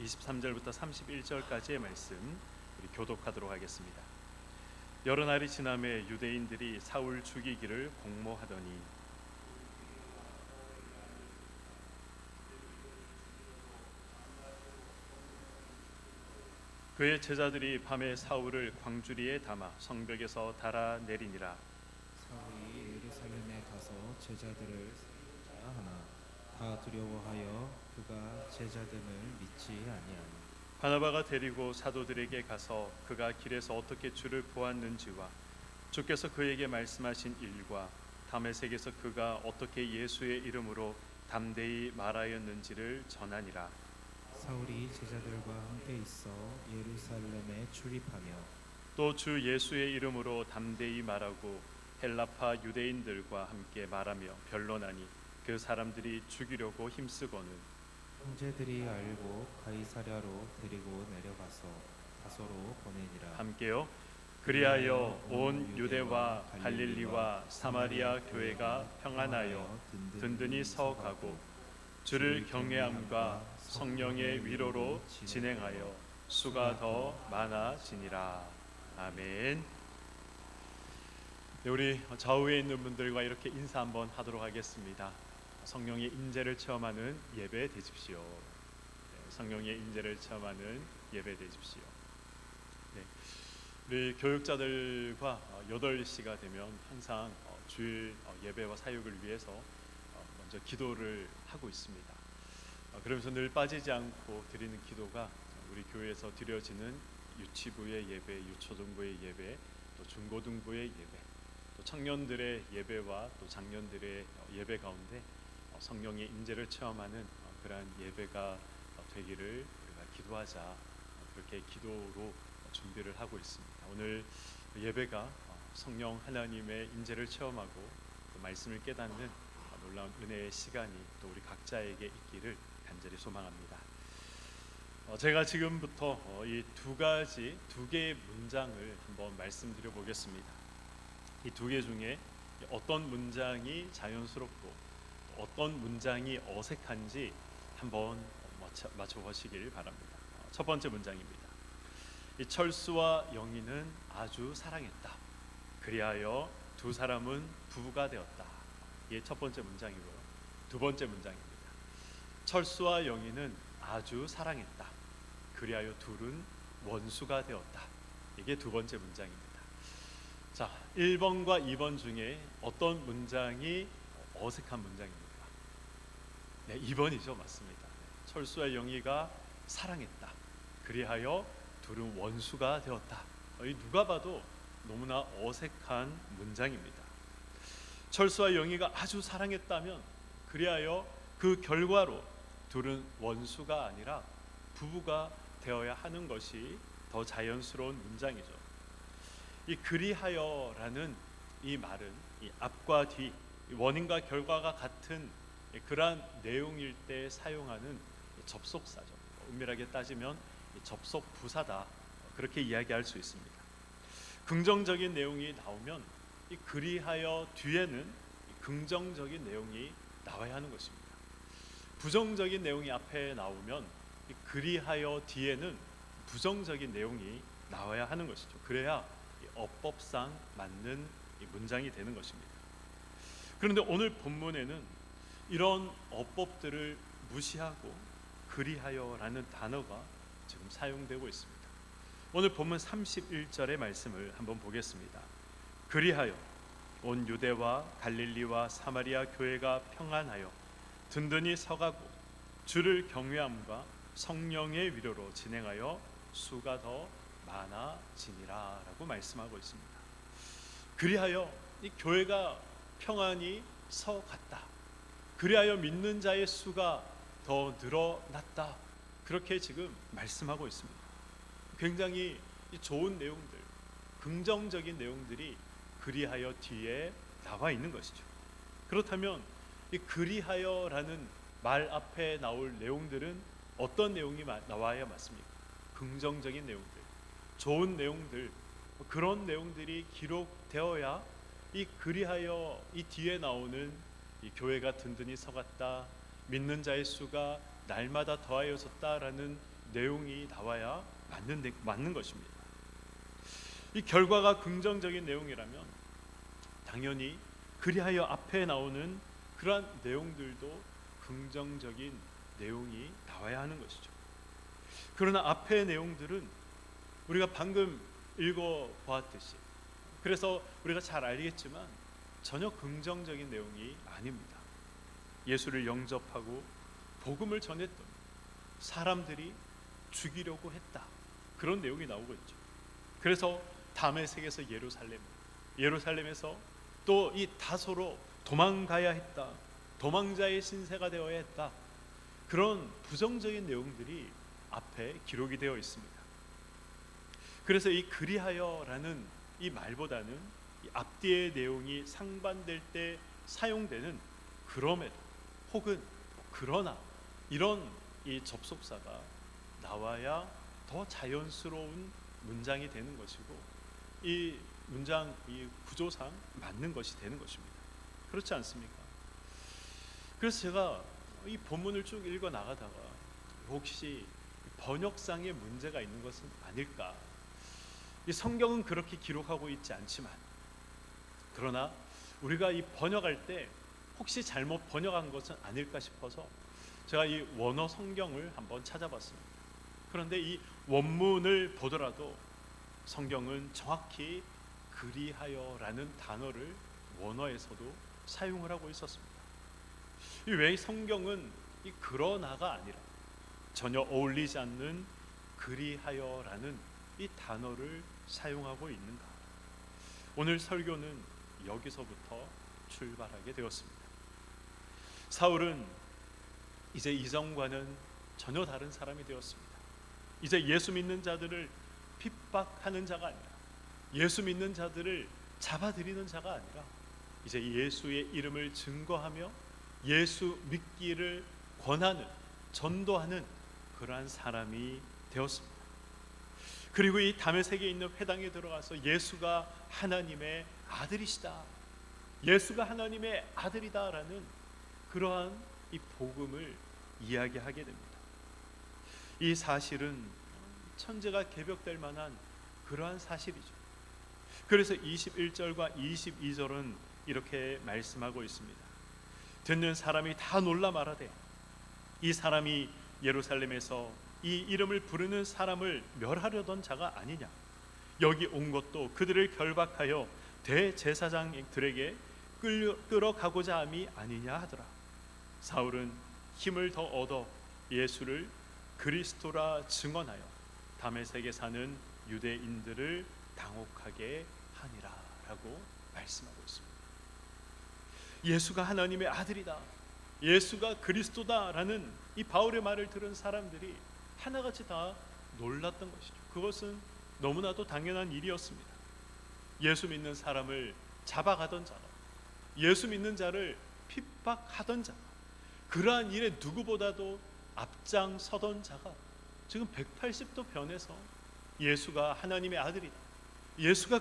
23절부터 31절까지의 말씀 우리 교독하도록 하겠습니다. 여러 날이 지남에 유대인들이 사울 죽이기를 공모하더니 그의 제자들이 밤에 사울을 광주리에 담아 성벽에서 달아내리니라. 사울이 예루살렘에 가서 제자들을 살리자 하나 다 두려워하여 그가 제자됨을 믿지 아니하니. 바나바가 데리고 사도들에게 가서 그가 길에서 어떻게 주를 보았는지와 주께서 그에게 말씀하신 일과 다메섹에서 그가 어떻게 예수의 이름으로 담대히 말하였는지를 전하니라. 사울이 제자들과 함께 있어 예루살렘에 출입하며 또 주 예수의 이름으로 담대히 말하고 헬라파 유대인들과 함께 말하며 변론하니 그 사람들이 죽이려고 힘쓰고는 형제들이 알고 가이사랴로 데리고 내려가서 다소로 보내니라. 함께요. 그리하여 온 유대와 갈릴리와 사마리아 교회가 평안하여 든든히 서가고 주를 경외함과 성령의 위로로 진행하여 수가 더 많아지니라. 아멘. 네, 우리 좌우에 있는 분들과 이렇게 인사 한번 하도록 하겠습니다. 성령의 인재를 체험하는 예배 되십시오. 네, 성령의 인재를 체험하는 예배 되십시오. 네, 우리 교육자들과 8시가 되면 항상 주일 예배와 사역을 위해서 먼저 기도를 하고 있습니다. 그러면서 늘 빠지지 않고 드리는 기도가 우리 교회에서 드려지는 유치부의 예배, 유초등부의 예배, 또 중고등부의 예배, 또 청년들의 예배와 또 장년들의 예배 가운데 성령의 인재를 체험하는 그러한 예배가 되기를 우리가 기도하자, 그렇게 기도로 준비를 하고 있습니다. 오늘 예배가 성령 하나님의 인재를 체험하고 또 말씀을 깨닫는 놀라운 은혜의 시간이 또 우리 각자에게 있기를 간절히 소망합니다. 제가 지금부터 이 두 개의 문장을 한번 말씀드려 보겠습니다. 이 두 개 중에 어떤 문장이 자연스럽고 어떤 문장이 어색한지 한번 맞춰보시길 바랍니다. 첫 번째 문장입니다. 이 철수와 영희는 아주 사랑했다. 그리하여 두 사람은 부부가 되었다. 이게 첫 번째 문장이고요. 두 번째 문장입니다. 철수와 영희는 아주 사랑했다. 그리하여 둘은 원수가 되었다. 이게 두 번째 문장입니다. 자, 1번과 2번 중에 어떤 문장이 어색한 문장입니까? 네, 2번이죠. 맞습니다. 철수와 영희가 사랑했다. 그리하여 둘은 원수가 되었다. 이 누가 봐도 너무나 어색한 문장입니다. 철수와 영희가 아주 사랑했다면 그리하여 그 결과로 둘은 원수가 아니라 부부가 되어야 하는 것이 더 자연스러운 문장이죠. 이 그리하여라는 이 말은 이 앞과 뒤, 원인과 결과가 같은 그러한 내용일 때 사용하는 접속사죠. 엄밀하게 따지면 접속 부사다, 그렇게 이야기할 수 있습니다. 긍정적인 내용이 나오면 이 그리하여 뒤에는 긍정적인 내용이 나와야 하는 것입니다. 부정적인 내용이 앞에 나오면 이 그리하여 뒤에는 부정적인 내용이 나와야 하는 것이죠. 그래야 어법상 맞는 문장이 되는 것입니다. 그런데 오늘 본문에는 이런 어법들을 무시하고 그리하여라는 단어가 지금 사용되고 있습니다. 오늘 본문 31절의 말씀을 한번 보겠습니다. 그리하여 온 유대와 갈릴리와 사마리아 교회가 평안하여 든든히 서가고 주를 경외함과 성령의 위로로 진행하여 수가 더 많아지니라 라고 말씀하고 있습니다. 그리하여 이 교회가 평안히 서갔다. 그리하여 믿는 자의 수가 더 늘어났다. 그렇게 지금 말씀하고 있습니다. 굉장히 좋은 내용들, 긍정적인 내용들이 그리하여 뒤에 나와 있는 것이죠. 그렇다면 이 그리하여라는 말 앞에 나올 내용들은 어떤 내용이 나와야 맞습니까? 긍정적인 내용들, 좋은 내용들, 그런 내용들이 기록되어야 이 그리하여 이 뒤에 나오는 이 교회가 든든히 서갔다, 믿는 자의 수가 날마다 더하여졌다라는 내용이 나와야 맞는 것입니다. 이 결과가 긍정적인 내용이라면 당연히 그리하여 앞에 나오는 그러한 내용들도 긍정적인 내용이 나와야 하는 것이죠. 그러나 앞의 내용들은 우리가 방금 읽어보았듯이, 그래서 우리가 잘 알겠지만 전혀 긍정적인 내용이 아닙니다. 예수를 영접하고 복음을 전했던 사람들이 죽이려고 했다, 그런 내용이 나오고 있죠. 그래서 다메섹에서 예루살렘에서 또 이 다소로 도망가야 했다, 도망자의 신세가 되어야 했다, 그런 부정적인 내용들이 앞에 기록이 되어 있습니다. 그래서 이 그리하여라는 이 말보다는 이 앞뒤의 내용이 상반될 때 사용되는 그럼에도 혹은 그러나 이런 이 접속사가 나와야 더 자연스러운 문장이 되는 것이고 이 문장 이 구조상 맞는 것이 되는 것입니다. 그렇지 않습니까? 그래서 제가 이 본문을 쭉 읽어 나가다가 혹시 번역상에 문제가 있는 것은 아닐까? 이 성경은 그렇게 기록하고 있지 않지만, 그러나 우리가 이 번역할 때 혹시 잘못 번역한 것은 아닐까 싶어서 제가 이 원어 성경을 한번 찾아봤습니다. 그런데 이 원문을 보더라도 성경은 정확히 그리하여라는 단어를 원어에서도 사용을 하고 있었습니다. 왜 성경은 이 그러나가 아니라 전혀 어울리지 않는 그리하여라는 이 단어를 사용하고 있는가? 오늘 설교는 여기서부터 출발하게 되었습니다. 사울은 이제 이전과는 전혀 다른 사람이 되었습니다. 이제 예수 믿는 자들을 핍박하는 자가 아니라, 예수 믿는 자들을 잡아들이는 자가 아니라 이제 예수의 이름을 증거하며 예수 믿기를 권하는, 전도하는 그러한 사람이 되었습니다. 그리고 이 다메섹에 있는 회당에 들어가서 예수가 하나님의 아들이시다, 예수가 하나님의 아들이다라는 그러한 이 복음을 이야기하게 됩니다. 이 사실은 천재가 개벽될 만한 그러한 사실이죠. 그래서 21절과 22절은 이렇게 말씀하고 있습니다. 듣는 사람이 다 놀라 말하되 이 사람이 예루살렘에서 이 이름을 부르는 사람을 멸하려던 자가 아니냐, 여기 온 것도 그들을 결박하여 대제사장들에게 끌어가고자 함이 아니냐 하더라. 사울은 힘을 더 얻어 예수를 그리스도라 증언하여 다메섹에 사는 유대인들을 당혹하게 하니라 라고 말씀하고 있습니다. 예수가 하나님의 아들이다, 예수가 그리스도다라는 이 바울의 말을 들은 사람들이 하나같이 다 놀랐던 것이죠. 그것은 너무나도 당연한 일이었습니다. 예수 믿는 사람을 잡아가던 자가, 예수 믿는 자를 핍박하던 자가, 그러한 일에 누구보다도 앞장서던 자가 지금 180도 변해서 예수가 하나님의 아들이다, 예수가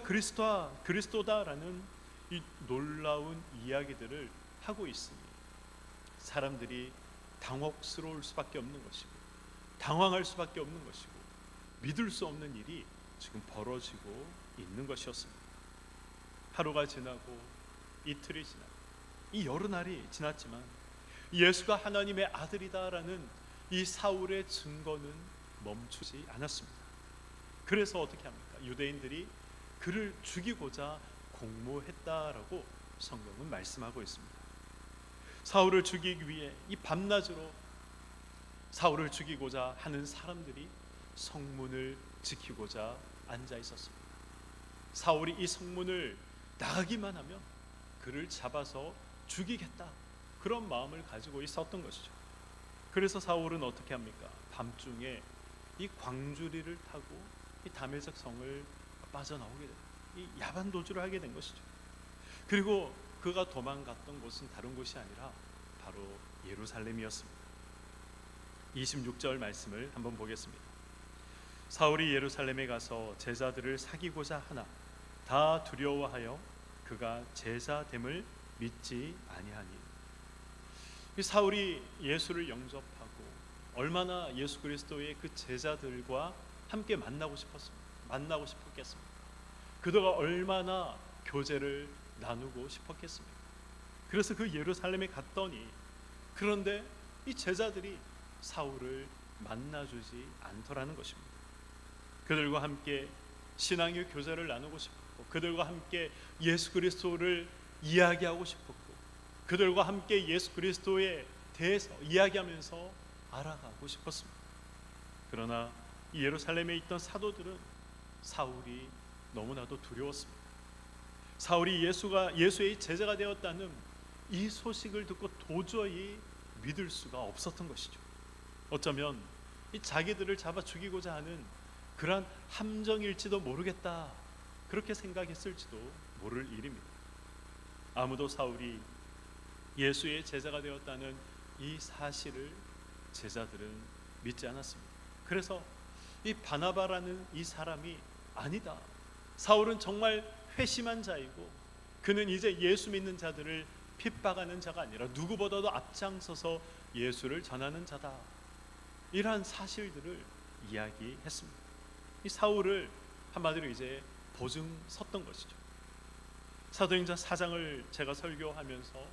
그리스도다라는 이 놀라운 이야기들을 하고 있으니 사람들이 당혹스러울 수밖에 없는 것이고 당황할 수밖에 없는 것이고 믿을 수 없는 일이 지금 벌어지고 있는 것이었습니다. 하루가 지나고 이틀이 지나고 이 여러 날이 지났지만 예수가 하나님의 아들이다라는 이 사울의 증거는 멈추지 않았습니다. 그래서 어떻게 합니까? 유대인들이 그를 죽이고자 공모했다라고 성경은 말씀하고 있습니다. 사울을 죽이기 위해 이 밤낮으로 사울을 죽이고자 하는 사람들이 성문을 지키고자 앉아 있었습니다. 사울이 이 성문을 나가기만 하면 그를 잡아서 죽이겠다, 그런 마음을 가지고 있었던 것이죠. 그래서 사울은 어떻게 합니까? 밤중에 이 광주리를 타고 이 다메섹 성을 빠져나오게 됩니다. 이 야반 도주를 하게 된 것이죠. 그리고 그가 도망갔던 곳은 다른 곳이 아니라 바로 예루살렘이었습니다. 26절 말씀을 한번 보겠습니다. 사울이 예루살렘에 가서 제자들을 사귀고자 하나 다 두려워하여 그가 제자됨을 믿지 아니하니. 사울이 예수를 영접하고 얼마나 예수 그리스도의 그 제자들과 함께 만나고 싶었겠습니까? 그들과 얼마나 교제를 나누고 싶었겠습니까? 그래서 그 예루살렘에 갔더니, 그런데 이 제자들이 사울을 만나주지 않더라는 것입니다. 그들과 함께 신앙의 교제를 나누고 싶었고, 그들과 함께 예수 그리스도를 이야기하고 싶었고, 그들과 함께 예수 그리스도에 대해서 이야기하면서 알아가고 싶었습니다. 그러나 이 예루살렘에 있던 사도들은 사울이 너무나도 두려웠습니다. 사울이 예수의 제자가 되었다는 이 소식을 듣고 도저히 믿을 수가 없었던 것이죠. 어쩌면 이 자기들을 잡아 죽이고자 하는 그러한 함정일지도 모르겠다, 그렇게 생각했을지도 모를 일입니다. 아무도 사울이 예수의 제자가 되었다는 이 사실을 제자들은 믿지 않았습니다. 그래서 이 바나바라는 이 사람이 아니다, 사울은 정말 회심한 자이고 그는 이제 예수 믿는 자들을 핍박하는 자가 아니라 누구보다도 앞장서서 예수를 전하는 자다, 이러한 사실들을 이야기했습니다. 이 사울을 한마디로 이제 보증 섰던 것이죠. 사도행전 4장을 제가 설교하면서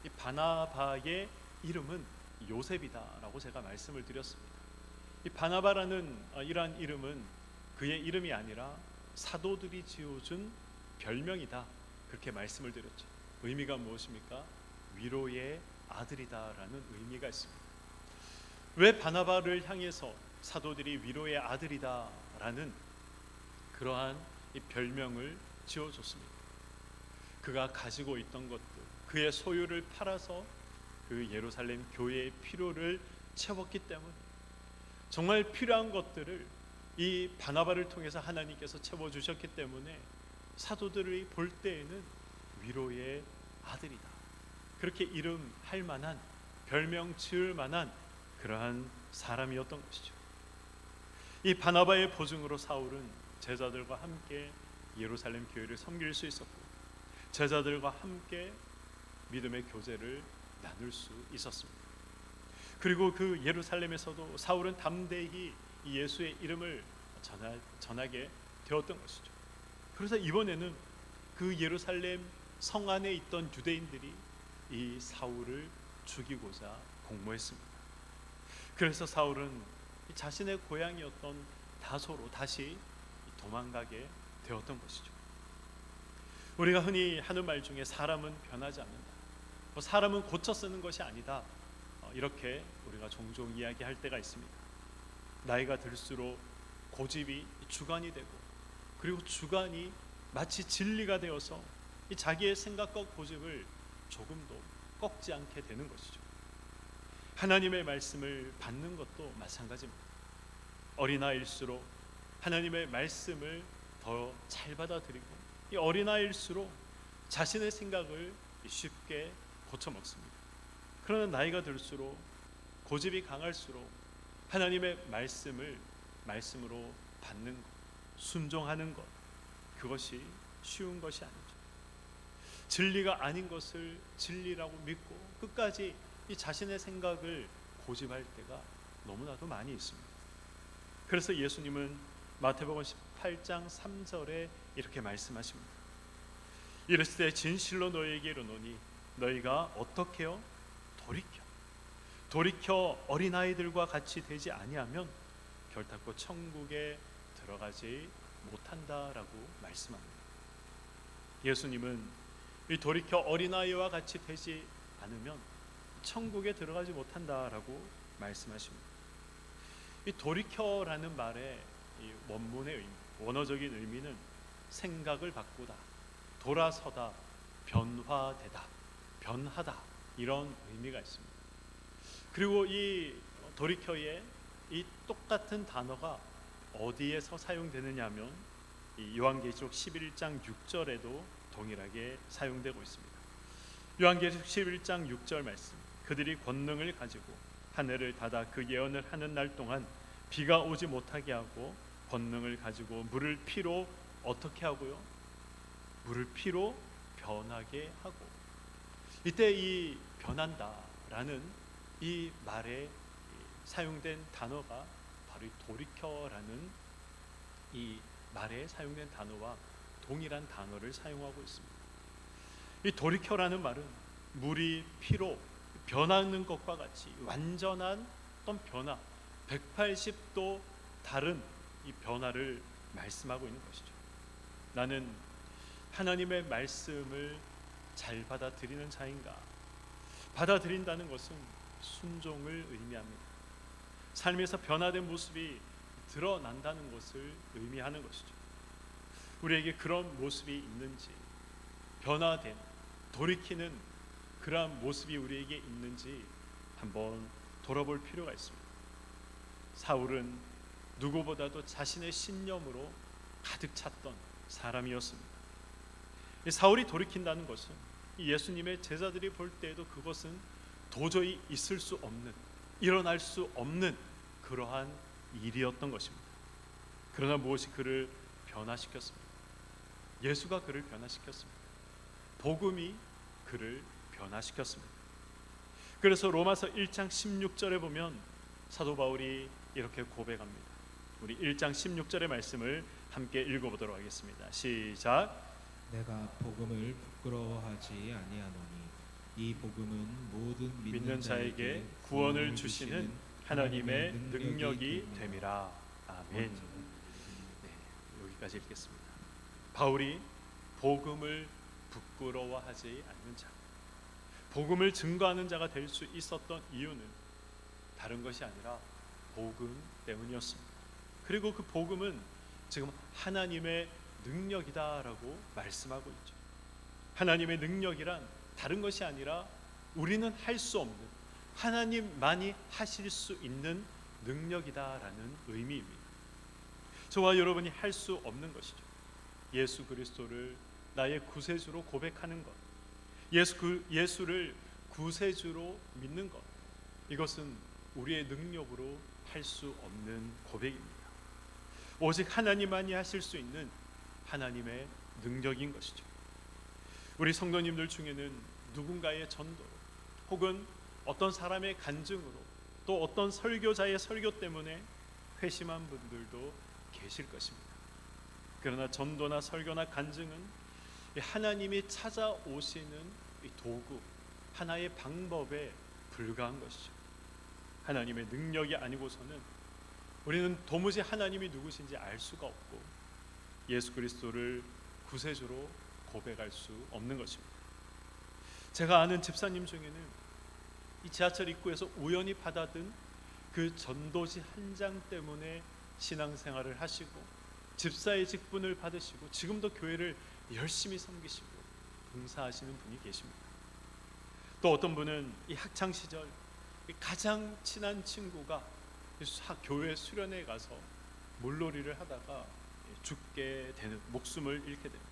이 바나바의 이름은 요셉이다라고 제가 말씀을 드렸습니다. 이 바나바라는 이러한 이름은 그의 이름이 아니라 사도들이 지어준 별명이다, 그렇게 말씀을 드렸죠. 의미가 무엇입니까? 위로의 아들이다라는 의미가 있습니다. 왜 바나바를 향해서 사도들이 위로의 아들이다라는 그러한 이 별명을 지어줬습니다. 그가 가지고 있던 것들, 그의 소유를 팔아서 그 예루살렘 교회의 필요를 채웠기 때문에, 정말 필요한 것들을 이 바나바를 통해서 하나님께서 채워주셨기 때문에 사도들이 볼 때에는 위로의 아들이다, 그렇게 이름할 만한, 별명 지을 만한 그러한 사람이었던 것이죠. 이 바나바의 보증으로 사울은 제자들과 함께 예루살렘 교회를 섬길 수 있었고, 제자들과 함께 믿음의 교제를 나눌 수 있었습니다. 그리고 그 예루살렘에서도 사울은 담대히 이 예수의 이름을 전하게 되었던 것이죠. 그래서 이번에는 그 예루살렘 성 안에 있던 유대인들이 이 사울을 죽이고자 공모했습니다. 그래서 사울은 자신의 고향이었던 다소로 다시 도망가게 되었던 것이죠. 우리가 흔히 하는 말 중에 사람은 변하지 않는다, 사람은 고쳐 쓰는 것이 아니다, 이렇게 우리가 종종 이야기할 때가 있습니다. 나이가 들수록 고집이 주관이 되고, 그리고 주관이 마치 진리가 되어서 이 자기의 생각과 고집을 조금도 꺾지 않게 되는 것이죠. 하나님의 말씀을 받는 것도 마찬가지입니다. 어린아이일수록 하나님의 말씀을 더 잘 받아들이고, 이 어린아이일수록 자신의 생각을 쉽게 고쳐먹습니다. 그러나 나이가 들수록 고집이 강할수록 하나님의 말씀으로 받는 것, 순종하는 것, 그것이 쉬운 것이 아니죠. 진리가 아닌 것을 진리라고 믿고 끝까지 이 자신의 생각을 고집할 때가 너무나도 많이 있습니다. 그래서 예수님은 마태복음 18장 3절에 이렇게 말씀하십니다. 이르시되 진실로 너희에게 이르노니 너희가 어떻게 해요? 돌이켜 어린아이들과 같이 되지 아니하면 결단코 천국에 들어가지 못한다라고 말씀합니다. 예수님은 이 돌이켜 어린아이와 같이 되지 않으면 천국에 들어가지 못한다라고 말씀하십니다. 이 돌이켜라는 말의 이 원문의 의미, 원어적인 의미는 생각을 바꾸다, 돌아서다, 변화되다, 변하다, 이런 의미가 있습니다. 그리고 이 돌이켜의 이 똑같은 단어가 어디에서 사용되느냐 하면 이 요한계시록 11장 6절에도 동일하게 사용되고 있습니다. 요한계시록 11장 6절 말씀, 그들이 권능을 가지고 하늘을 닫아 그 예언을 하는 날 동안 비가 오지 못하게 하고, 권능을 가지고 물을 피로 어떻게 하고요? 물을 피로 변하게 하고. 이때 이 변한다라는 이 말의 사용된 단어가 바로 이 돌이켜라는 이 말에 사용된 단어와 동일한 단어를 사용하고 있습니다. 이 돌이켜라는 말은 물이 피로 변하는 것과 같이 완전한 어떤 변화, 180도 다른 이 변화를 말씀하고 있는 것이죠. 나는 하나님의 말씀을 잘 받아들이는 자인가? 받아들인다는 것은 순종을 의미합니다. 삶에서 변화된 모습이 드러난다는 것을 의미하는 것이죠. 우리에게 그런 모습이 있는지, 변화된, 돌이키는 그러한 모습이 우리에게 있는지 한번 돌아볼 필요가 있습니다. 사울은 누구보다도 자신의 신념으로 가득 찼던 사람이었습니다. 사울이 돌이킨다는 것은 예수님의 제자들이 볼 때에도 그것은 도저히 있을 수 없는, 일어날 수 없는 그러한 일이었던 것입니다. 그러나 무엇이 그를 변화시켰습니까? 예수가 그를 변화시켰습니다. 복음이 그를 변화시켰습니다. 그래서 로마서 1장 16절에 보면 사도 바울이 이렇게 고백합니다. 우리 1장 16절의 말씀을 함께 읽어보도록 하겠습니다. 시작. 내가 복음을 부끄러워하지 아니하노니 이 복음은 모든 믿는 자에게 구원을 주시는 하나님의 능력이 됨이라. 아멘. 네, 여기까지 읽겠습니다. 바울이 복음을 부끄러워하지 않는 자, 복음을 증거하는 자가 될 수 있었던 이유는 다른 것이 아니라 복음 때문이었습니다. 그리고 그 복음은 지금 하나님의 능력이다라고 말씀하고 있죠. 하나님의 능력이란 다른 것이 아니라 우리는 할 수 없는, 하나님만이 하실 수 있는 능력이다라는 의미입니다. 저와 여러분이 할 수 없는 것이죠. 예수 그리스도를 나의 구세주로 고백하는 것, 예수를 구세주로 믿는 것, 이것은 우리의 능력으로 할 수 없는 고백입니다. 오직 하나님만이 하실 수 있는 하나님의 능력인 것이죠. 우리 성도님들 중에는 누군가의 전도로 혹은 어떤 사람의 간증으로 또 어떤 설교자의 설교 때문에 회심한 분들도 계실 것입니다. 그러나 전도나 설교나 간증은 하나님이 찾아오시는 도구, 하나의 방법에 불과한 것이죠. 하나님의 능력이 아니고서는 우리는 도무지 하나님이 누구신지 알 수가 없고 예수 그리스도를 구세주로 고백할 수 없는 것입니다. 제가 아는 집사님 중에는 이 지하철 입구에서 우연히 받아든 그 전도지 한 장 때문에 신앙생활을 하시고 집사의 직분을 받으시고 지금도 교회를 열심히 섬기시고 봉사하시는 분이 계십니다. 또 어떤 분은 이 학창 시절 가장 친한 친구가 교회 수련회 가서 물놀이를 하다가 죽게 되는, 목숨을 잃게 됩니다.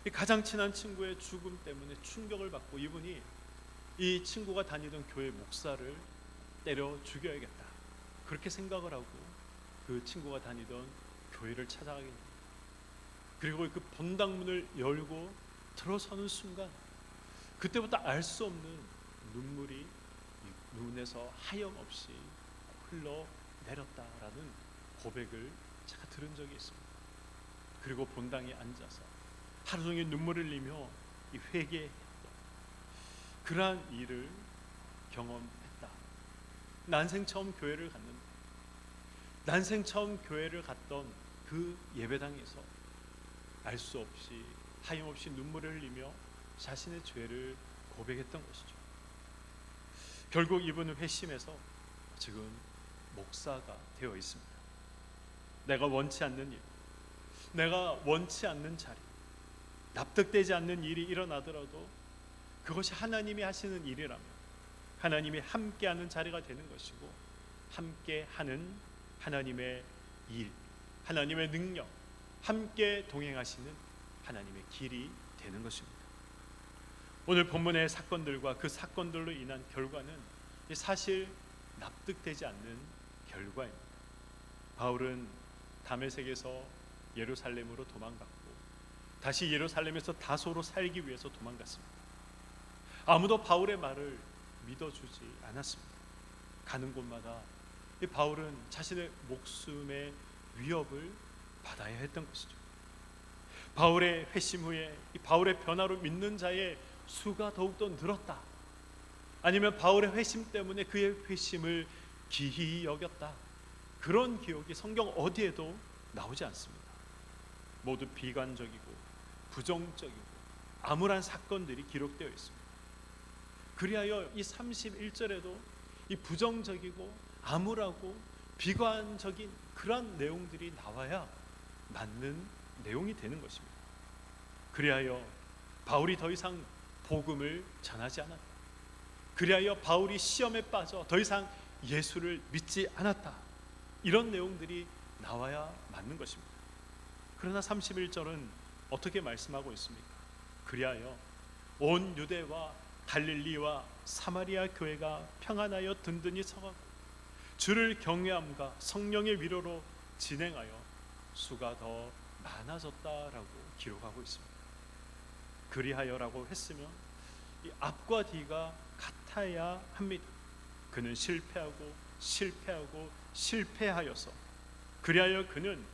이 가장 친한 친구의 죽음 때문에 충격을 받고 이분이 이 친구가 다니던 교회 목사를 때려 죽여야겠다, 그렇게 생각을 하고 그 친구가 다니던 교회를 찾아가게 됩니다. 그리고 그 본당문을 열고 들어서는 순간 그때부터 알 수 없는 눈물이 눈에서 하염없이 흘러내렸다라는 고백을 제가 들은 적이 있습니다. 그리고 본당에 앉아서 하루 종일 눈물을 흘리며 회개했던 그러한 일을 경험했다. 난생 처음 교회를 갔는데, 난생 처음 교회를 갔던 그 예배당에서 알 수 없이 하염없이 눈물을 흘리며 자신의 죄를 고백했던 것이죠. 결국 이분은 회심해서 지금 목사가 되어 있습니다. 내가 원치 않는 일, 내가 원치 않는 자리, 납득되지 않는 일이 일어나더라도 그것이 하나님이 하시는 일이라면 하나님이 함께하는 자리가 되는 것이고, 함께하는 하나님의 일, 하나님의 능력, 함께 동행하시는 하나님의 길이 되는 것입니다. 오늘 본문의 사건들과 그 사건들로 인한 결과는 사실 납득되지 않는 결과입니다. 바울은 다메섹에서 예루살렘으로 도망갔고 다시 예루살렘에서 다소로 살기 위해서 도망갔습니다. 아무도 바울의 말을 믿어주지 않았습니다. 가는 곳마다 이 바울은 자신의 목숨의 위협을 받아야 했던 것이죠. 바울의 회심 후에 이 바울의 변화로 믿는 자의 수가 더욱더 늘었다, 아니면 바울의 회심 때문에 그의 회심을 기히 여겼다, 그런 기록이 성경 어디에도 나오지 않습니다. 모두 비관적이고 부정적이고 암울한 사건들이 기록되어 있습니다. 그리하여 이 31절에도 이 부정적이고 암울하고 비관적인 그런 내용들이 나와야 맞는 내용이 되는 것입니다. 그리하여 바울이 더 이상 복음을 전하지 않았다, 그리하여 바울이 시험에 빠져 더 이상 예수를 믿지 않았다, 이런 내용들이 나와야 맞는 것입니다. 그러나 31절은 어떻게 말씀하고 있습니까? 그리하여 온 유대와 갈릴리와 사마리아 교회가 평안하여 든든히 서가고 주를 경외함과 성령의 위로로 진행하여 수가 더 많아졌다라고 기록하고 있습니다. 그리하여라고 했으면 이 앞과 뒤가 같아야 합니다. 그는 실패하고 실패하고 실패하여서 그리하여 그는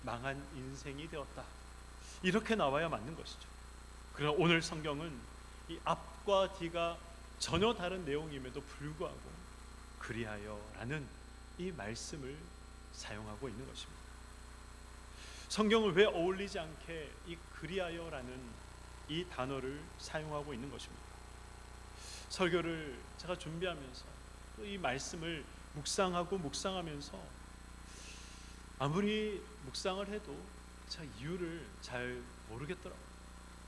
망한 인생이 되었다, 이렇게 나와야 맞는 것이죠. 그러나 오늘 성경은 이 앞과 뒤가 전혀 다른 내용임에도 불구하고 그리하여라는 이 말씀을 사용하고 있는 것입니다. 성경을 왜 어울리지 않게 이 그리하여라는 이 단어를 사용하고 있는 것입니다. 설교를 제가 준비하면서 이 말씀을 묵상하면서 아무리 묵상을 해도 제가 이유를 잘 모르겠더라고요.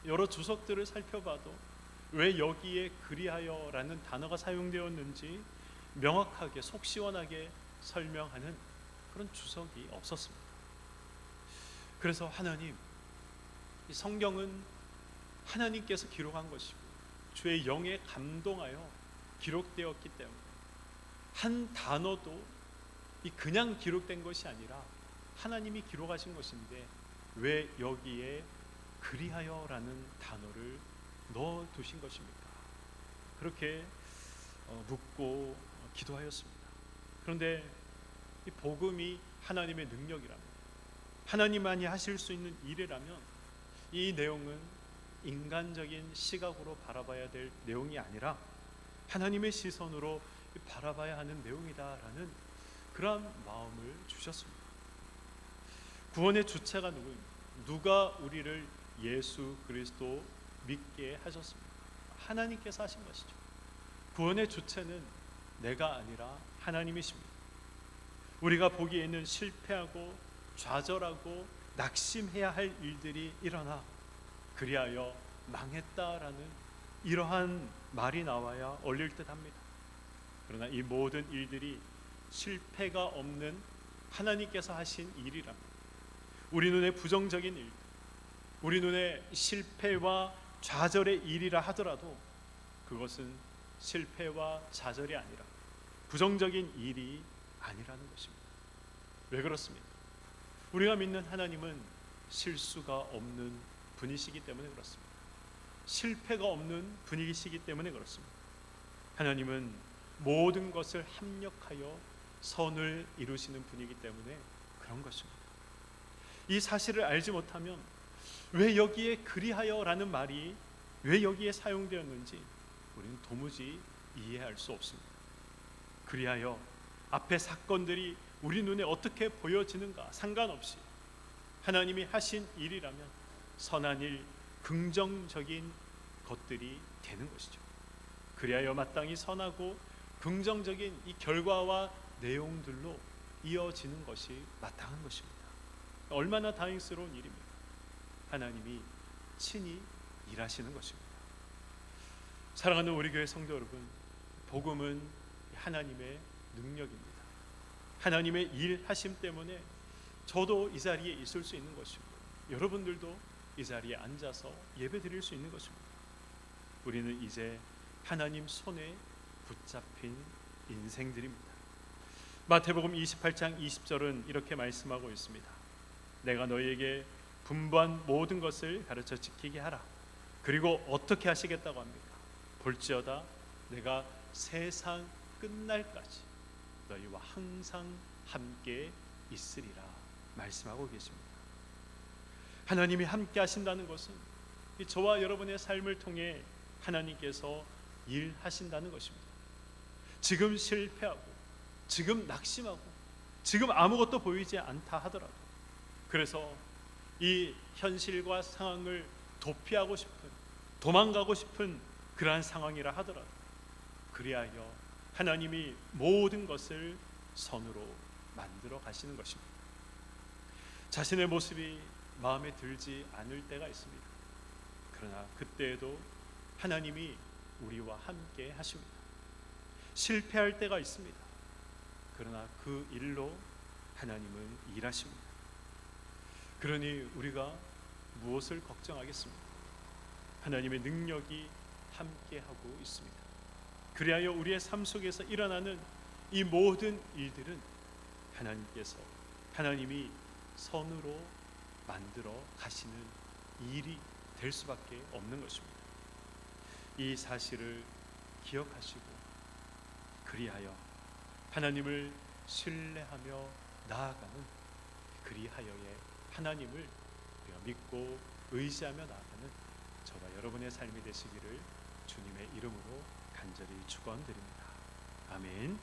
여러 주석들을 살펴봐도 왜 여기에 그리하여라는 단어가 사용되었는지 명확하게 속 시원하게 설명하는 그런 주석이 없었습니다. 그래서 하나님, 이 성경은 하나님께서 기록한 것이고 주의 영에 감동하여 기록되었기 때문에 한 단어도 이 그냥 기록된 것이 아니라 하나님이 기록하신 것인데 왜 여기에 그리하여라는 단어를 넣어 두신 것입니까? 그렇게 묻고 기도하였습니다. 그런데 이 복음이 하나님의 능력이라면, 하나님만이 하실 수 있는 일이라면 이 내용은 인간적인 시각으로 바라봐야 될 내용이 아니라 하나님의 시선으로 바라봐야 하는 내용이다라는 그런 마음을 주셨습니다. 구원의 주체가 누구입니까? 누가 우리를 예수 그리스도 믿게 하셨습니까? 하나님께서 하신 것이죠. 구원의 주체는 내가 아니라 하나님이십니다. 우리가 보기에는 실패하고 좌절하고 낙심해야 할 일들이 일어나 그리하여 망했다라는 이러한 말이 나와야 어울릴 듯합니다. 그러나 이 모든 일들이 실패가 없는 하나님께서 하신 일이랍니다. 우리 눈에 부정적인 일들, 우리 눈에 실패와 좌절의 일이라 하더라도 그것은 실패와 좌절이 아니라 부정적인 일이 아니라는 것입니다. 왜 그렇습니까? 우리가 믿는 하나님은 실수가 없는 분이시기 때문에 그렇습니다. 실패가 없는 분이시기 때문에 그렇습니다. 하나님은 모든 것을 합력하여 선을 이루시는 분이기 때문에 그런 것입니다. 이 사실을 알지 못하면 왜 여기에 그리하여라는 말이 왜 여기에 사용되었는지 우리는 도무지 이해할 수 없습니다. 그리하여 앞에 사건들이 우리 눈에 어떻게 보여지는가 상관없이 하나님이 하신 일이라면 선한 일, 긍정적인 것들이 되는 것이죠. 그리하여 마땅히 선하고 긍정적인 이 결과와 내용들로 이어지는 것이 마땅한 것입니다. 얼마나 다행스러운 일입니까? 하나님이 친히 일하시는 것입니다. 사랑하는 우리 교회 성도 여러분, 복음은 하나님의 능력입니다. 하나님의 일하심 때문에 저도 이 자리에 있을 수 있는 것이고 여러분들도 이 자리에 앉아서 예배 드릴 수 있는 것입니다. 우리는 이제 하나님 손에 붙잡힌 인생들입니다. 마태복음 28장 20절은 이렇게 말씀하고 있습니다. 내가 너희에게 분부한 모든 것을 가르쳐 지키게 하라. 그리고 어떻게 하시겠다고 합니까? 볼지어다 내가 세상 끝날까지 너희와 항상 함께 있으리라 말씀하고 계십니다. 하나님이 함께 하신다는 것은 저와 여러분의 삶을 통해 하나님께서 일하신다는 것입니다. 지금 실패하고 지금 낙심하고 지금 아무것도 보이지 않다 하더라도, 그래서 이 현실과 상황을 도피하고 싶은, 도망가고 싶은 그러한 상황이라 하더라도, 그리하여 하나님이 모든 것을 선으로 만들어 가시는 것입니다. 자신의 모습이 마음에 들지 않을 때가 있습니다. 그러나 그때에도 하나님이 우리와 함께 하십니다. 실패할 때가 있습니다. 그러나 그 일로 하나님은 일하십니다. 그러니 우리가 무엇을 걱정하겠습니까? 하나님의 능력이 함께하고 있습니다. 그리하여 우리의 삶 속에서 일어나는 이 모든 일들은 하나님이 선으로 만들어 가시는 일이 될 수밖에 없는 것입니다. 이 사실을 기억하시고 그리하여 하나님을 신뢰하며 나아가는, 그리하여의 하나님을 우리가 믿고 의지하며 나아가는 저와 여러분의 삶이 되시기를 주님의 이름으로 간절히 축원드립니다. 아멘.